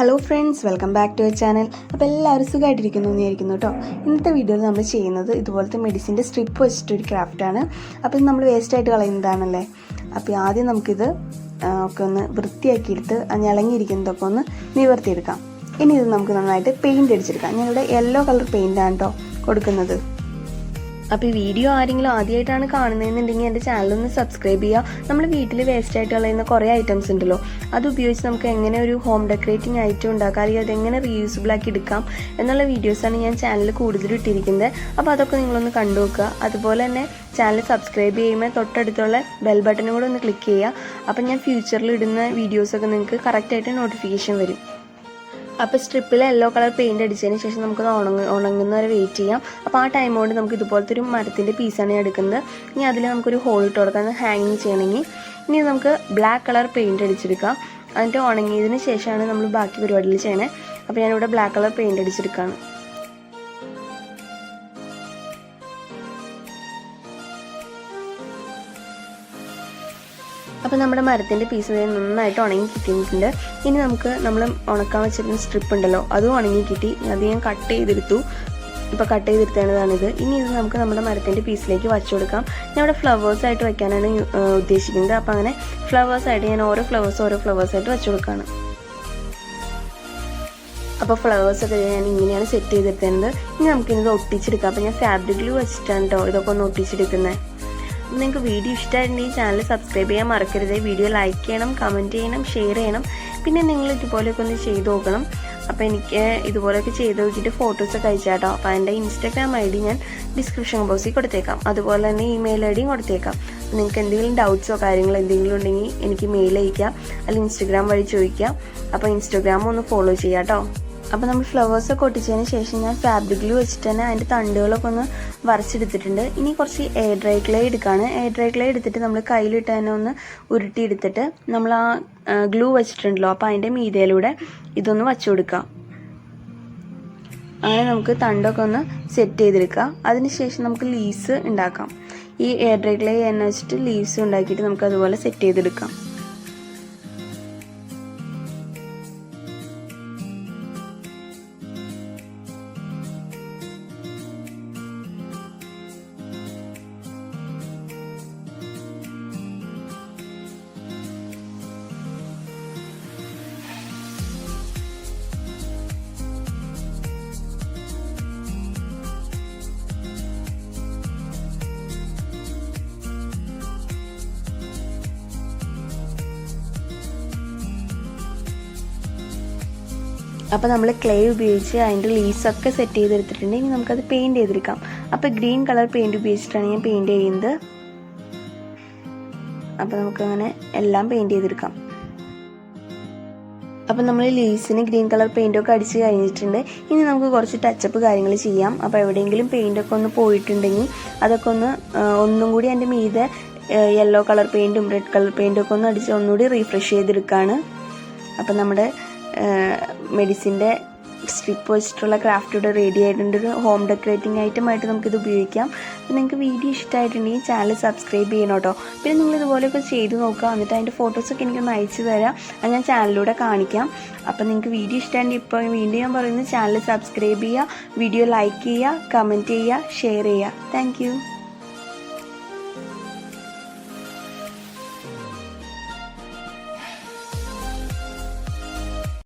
Hello friends, welcome back to our channel. അപ്പോൾ എല്ലാവരും സുഖമായിട്ടിരിക്കുന്നു എന്ന് വിചാരിക്കുന്നു കേട്ടോ. ഇന്നത്തെ വീഡിയോയിൽ നമ്മൾ ചെയ്യുന്നത് ഇതുപോലത്തെ മെഡിസിൻ്റെ സ്ട്രിപ്പ് വെച്ചിട്ടൊരു ക്രാഫ്റ്റാണ്. അപ്പോൾ ഇത് നമ്മൾ വേസ്റ്റായിട്ട് കളയുന്നതാണല്ലേ. അപ്പോൾ ആദ്യം നമുക്കിത് ഒക്കെ ഒന്ന് വൃത്തിയാക്കിയെടുത്ത് ഞളങ്ങിയിരിക്കുന്നതൊക്കെ ഒന്ന് നിവർത്തിയെടുക്കാം. ഇനി ഇത് നമുക്ക് നന്നായിട്ട് പെയിൻറ്റ് അടിച്ചെടുക്കാം. ഞാനിവിടെ യെല്ലോ കളർ പെയിൻറ്റാണ് കേട്ടോ കൊടുക്കുന്നത്. അപ്പോൾ ഈ വീഡിയോ ആരെങ്കിലും ആദ്യമായിട്ടാണ് കാണുന്നതെന്നുണ്ടെങ്കിൽ എൻ്റെ ചാനലൊന്ന് സബ്സ്ക്രൈബ് ചെയ്യുക. നമ്മൾ വീട്ടിൽ വേസ്റ്റായിട്ട് കളയുന്ന കുറേ ഐറ്റംസ് ഉണ്ടല്ലോ, അത് ഉപയോഗിച്ച് നമുക്ക് എങ്ങനെ ഒരു ഹോം ഡെക്കറേറ്റിംഗ് ഐറ്റം ഉണ്ടാക്കാം, അല്ലെങ്കിൽ അതെങ്ങനെ റീയൂസബിൾ ആക്കി എടുക്കാം എന്നുള്ള വീഡിയോസാണ് ഞാൻ ചാനലിൽ കൂടുതലും ഇട്ടിരിക്കുന്നത്. അപ്പോൾ അതൊക്കെ നിങ്ങളൊന്ന് കണ്ടു നോക്കുക. അതുപോലെ തന്നെ ചാനൽ സബ്സ്ക്രൈബ് ചെയ്യുമ്പോൾ തൊട്ടടുത്തുള്ള ബെൽ ബട്ടനും കൂടെ ഒന്ന് ക്ലിക്ക് ചെയ്യുക. അപ്പം ഞാൻ ഫ്യൂച്ചറിൽ ഇടുന്ന വീഡിയോസൊക്കെ നിങ്ങൾക്ക് കറക്റ്റായിട്ട് നോട്ടിഫിക്കേഷൻ വരും. അപ്പോൾ സ്ട്രിപ്പിൽ യെല്ലോ കളർ പെയിൻറ്റ് അടിച്ചതിന് ശേഷം നമുക്കത് ഉണങ്ങുന്ന വരെ വെയിറ്റ് ചെയ്യാം. അപ്പോൾ ആ ടൈം കൊണ്ട് നമുക്ക് ഇതുപോലത്തെ ഒരു മരത്തിൻ്റെ പീസാണ് ഞാൻ എടുക്കുന്നത്. ഇനി അതിൽ നമുക്കൊരു ഹോൾ ഇട്ട് കൊടുക്കാം, ഹാങ്ങിങ് ചെയ്യണമെങ്കിൽ. ഇനി നമുക്ക് ബ്ലാക്ക് കളർ പെയിൻറ്റ് അടിച്ചെടുക്കാം. എന്നിട്ട് ഉണങ്ങിയതിന് ശേഷമാണ് നമ്മൾ ബാക്കി പരിപാടിയിൽ ചെയ്യണേ. അപ്പോൾ ഞാനിവിടെ ബ്ലാക്ക് കളർ പെയിൻറ്റ് അടിച്ചെടുക്കുകയാണ്. അപ്പോൾ നമ്മുടെ മരത്തിൻ്റെ പീസ് നന്നായിട്ട് ഉണങ്ങി കിട്ടിയിട്ടുണ്ട്. ഇനി നമുക്ക് നമ്മൾ ഉണക്കാൻ വെച്ചിരുന്ന സ്ട്രിപ്പ് ഉണ്ടല്ലോ, അതും ഉണങ്ങി കിട്ടി. അത് ഞാൻ കട്ട് ചെയ്തെടുത്തു. ഇപ്പോൾ കട്ട് ചെയ്തെടുത്തേണ്ടതാണിത്. ഇനി ഇത് നമുക്ക് നമ്മുടെ മരത്തിൻ്റെ പീസിലേക്ക് വച്ചു കൊടുക്കാം. ഞാൻ ഇവിടെ ഫ്ലവേഴ്സായിട്ട് വയ്ക്കാനാണ് ഉദ്ദേശിക്കുന്നത്. അപ്പോൾ അങ്ങനെ ഫ്ലവേഴ്സായിട്ട് ഞാൻ ഓരോ ഫ്ലവേഴ്സായിട്ട് വെച്ചു കൊടുക്കുകയാണ്. അപ്പോൾ ഫ്ലവേഴ്സൊക്കെ ഞാൻ ഇങ്ങനെയാണ് സെറ്റ് ചെയ്തെടുത്തേണ്ടത്. ഇനി നമുക്കിത് ഒട്ടിച്ചെടുക്കാം. അപ്പോൾ ഞാൻ ഫാബ്രിക് ഗ്ലൂ വെച്ചിട്ടാണ് കേട്ടോ ഇതൊക്കെ ഒന്ന് ഒട്ടിച്ചെടുക്കുന്നത്. നിങ്ങൾക്ക് വീഡിയോ ഇഷ്ടമായിട്ടുണ്ടെങ്കിൽ ചാനൽ സബ്സ്ക്രൈബ് ചെയ്യാൻ മറക്കരുത്. വീഡിയോ ലൈക്ക് ചെയ്യണം, കമൻറ്റ് ചെയ്യണം, ഷെയർ ചെയ്യണം. പിന്നെ നിങ്ങൾ ഇതുപോലെയൊക്കെ ഒന്ന് ചെയ്ത് നോക്കണം. അപ്പോൾ എനിക്ക് ഇതുപോലെയൊക്കെ ചെയ്ത് നോക്കിയിട്ട് ഫോട്ടോസൊക്കെ അയച്ചാട്ടോ. അപ്പോൾ എൻ്റെ ഇൻസ്റ്റാഗ്രാം ID ഞാൻ ഡിസ്ക്രിപ്ഷൻ ബോക്സിൽ കൊടുത്തേക്കാം. അതുപോലെ തന്നെ ഇമെയിൽ ID കൊടുത്തേക്കാം. നിങ്ങൾക്ക് എന്തെങ്കിലും ഡൗട്ട്സോ കാര്യങ്ങളോ എന്തെങ്കിലും ഉണ്ടെങ്കിൽ എനിക്ക് മെയിൽ അയയ്ക്കാം, അല്ലെങ്കിൽ ഇൻസ്റ്റാഗ്രാം വഴി ചോദിക്കാം. അപ്പോൾ ഇൻസ്റ്റാഗ്രാം ഒന്ന് ഫോളോ ചെയ്യാം കേട്ടോ. അപ്പോൾ നമ്മൾ ഫ്ലവേഴ്സൊക്കെ ഒട്ടിച്ചതിന് ശേഷം ഞാൻ ഫാബ്രിക് ഗ്ലൂ വെച്ചിട്ട് തന്നെ അതിൻ്റെ തണ്ടുകളൊക്കെ ഒന്ന് വരച്ചെടുത്തിട്ടുണ്ട്. ഇനി കുറച്ച് എയർ ഡ്രൈ ക്ലേ എടുക്കുകയാണ്. എയർ ഡ്രൈ ക്ലേ എടുത്തിട്ട് നമ്മൾ കയ്യിലിട്ട് തന്നെ ഒന്ന് ഉരുട്ടിയെടുത്തിട്ട് നമ്മൾ ആ ഗ്ലൂ വെച്ചിട്ടുണ്ടല്ലോ, അപ്പോൾ അതിൻ്റെ മീതയിലൂടെ ഇതൊന്ന് വച്ചു കൊടുക്കാം. അങ്ങനെ നമുക്ക് തണ്ടൊക്കെ ഒന്ന് സെറ്റ് ചെയ്തെടുക്കാം. അതിനുശേഷം നമുക്ക് ലീവ്സ് ഉണ്ടാക്കാം. ഈ എയർ ഡ്രൈ ക്ലേ എണ്ണ വെച്ചിട്ട് ലീവ്സ് ഉണ്ടാക്കിയിട്ട് നമുക്ക് അതുപോലെ സെറ്റ് ചെയ്തെടുക്കാം. അപ്പോൾ നമ്മൾ ക്ലേ ഉപയോഗിച്ച് അതിൻ്റെ ലീവ്സൊക്കെ സെറ്റ് ചെയ്തെടുത്തിട്ടുണ്ട്. ഇനി നമുക്കത് പെയിൻറ്റ് ചെയ്തെടുക്കാം. അപ്പോൾ ഗ്രീൻ കളർ പെയിൻറ്റ് ഉപയോഗിച്ചിട്ടാണ് ഞാൻ പെയിൻറ്റ് ചെയ്യുന്നത്. അപ്പോൾ നമുക്കങ്ങനെ എല്ലാം പെയിൻറ്റ് ചെയ്തെടുക്കാം. അപ്പോൾ നമ്മൾ ലീവ്സിന് ഗ്രീൻ കളർ പെയിൻറ്റൊക്കെ അടിച്ച് കഴിഞ്ഞിട്ടുണ്ട്. ഇനി നമുക്ക് കുറച്ച് ടച്ചപ്പ് കാര്യങ്ങൾ ചെയ്യാം. അപ്പോൾ എവിടെയെങ്കിലും പെയിൻറ്റൊക്കെ ഒന്ന് പോയിട്ടുണ്ടെങ്കിൽ അതൊക്കെ ഒന്നും കൂടി അതിൻ്റെ മീതെ യെല്ലോ കളർ പെയിൻറ്റും റെഡ് കളർ പെയിൻറ്റും ഒക്കെ ഒന്ന് അടിച്ച് ഒന്നുകൂടി റീഫ്രഷ് ചെയ്തെടുക്കുകയാണ്. അപ്പോൾ നമ്മുടെ മെഡിസിൻ്റെ സ്ട്രിപ്പ് വെച്ചിട്ടുള്ള ക്രാഫ്റ്റ് ഇവിടെ റെഡി ആയിട്ടുണ്ട്. ഒരു ഹോം ഡെക്കറേറ്റിംഗ് ഐറ്റമായിട്ട് നമുക്കിത് ഉപയോഗിക്കാം. അപ്പോൾ നിങ്ങൾക്ക് വീഡിയോ ഇഷ്ടമായിട്ടുണ്ടെങ്കിൽ ചാനൽ സബ്സ്ക്രൈബ് ചെയ്യണം കേട്ടോ. പിന്നെ നിങ്ങൾ ഇതുപോലെയൊക്കെ ചെയ്ത് നോക്കുക. എന്നിട്ട് അതിൻ്റെ ഫോട്ടോസൊക്കെ എനിക്കൊന്ന് അയച്ചു തരാം. അത് ഞാൻ ചാനലിലൂടെ കാണിക്കാം. അപ്പോൾ നിങ്ങൾക്ക് വീഡിയോ ഇഷ്ടമായിട്ടുണ്ടെങ്കിൽ ഇപ്പോൾ വീണ്ടും ഞാൻ പറയുന്നത് ചാനൽ സബ്സ്ക്രൈബ് ചെയ്യുക, വീഡിയോ ലൈക്ക് ചെയ്യുക, കമൻറ്റ് ചെയ്യുക, ഷെയർ ചെയ്യുക. താങ്ക്